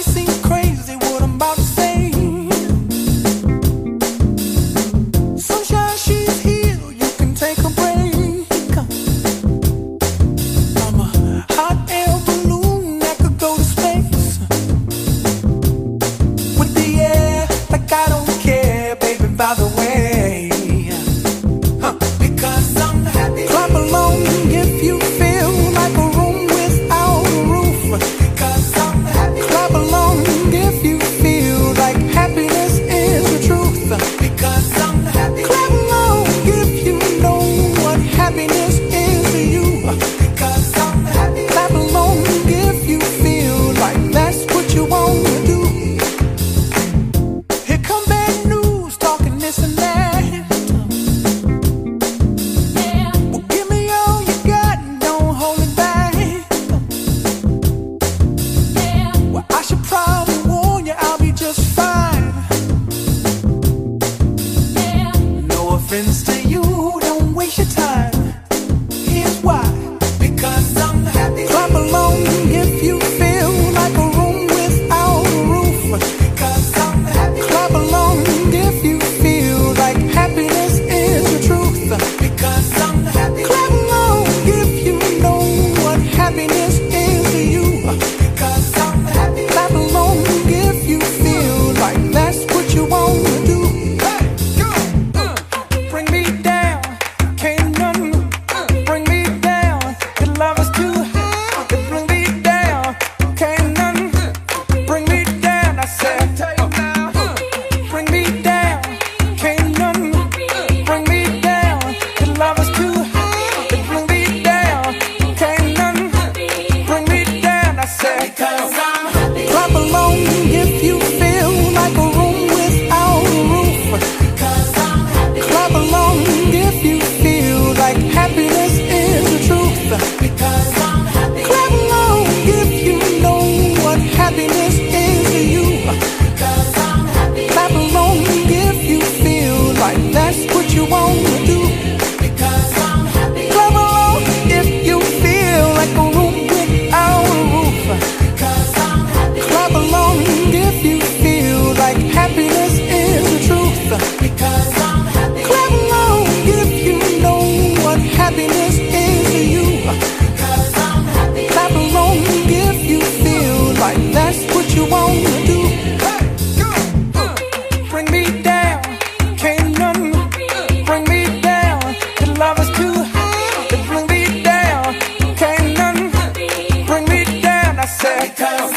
might seem crazy what I'm about to say. Sunshine, she's here, you can take a break. I'm a hot air balloon that could go to space. With the air, like I don't care, baby, by the way. Because I'm happy. Clap along if you feel like a room without a roof. Because I'm happy. Clap along if you feel like happiness is the truth. Because I'm happy. Clap along if you know what happiness is to you. Because I'm happy. Clap along if you feel like that's what you want to do. Here come bad news, talking this and that. Well, give me all you got and don't hold it back. Well, I should probably warn you, I'll be just fine. No offense to you, don't waste your time. Here's why. Because I'm happy. Clap along if you feel like a room without a roof. Because I'm happy. Clap along if you feel like happiness is the truth. Because I'm happy. Clap along if you know what happiness is to you. Because I'm happy. Clap along if you feel like that's what you want to do. Hey, go, bring me down, can't none bring me down. Your love is too high, bring me down, can't none bring me down. I said, bring me down, can't none bring me down. Your love is too high, bring me down, can't none bring me down. I said, because I'm happy. Clap along if you feel like a room without a roof. Because I'm happy. Clap along if you feel like happiness is the truth. Because I'm happy. Clap along if you know what happiness is to you. Because I'm happy. Clap along if you feel like that's what you want to do. Because I'm happy. Clap along if you feel like a room without a roof. Because I'm happy. Clap along if you feel like happiness is the truth. Because I'm happy. Clap along if you know what happiness is to you. Because I'm happy. Clap along if you feel like that's what you want to do. Hey, go, bring me down, can't none bring me down. Your love is too high, bring me down, can't none bring me down. I said, because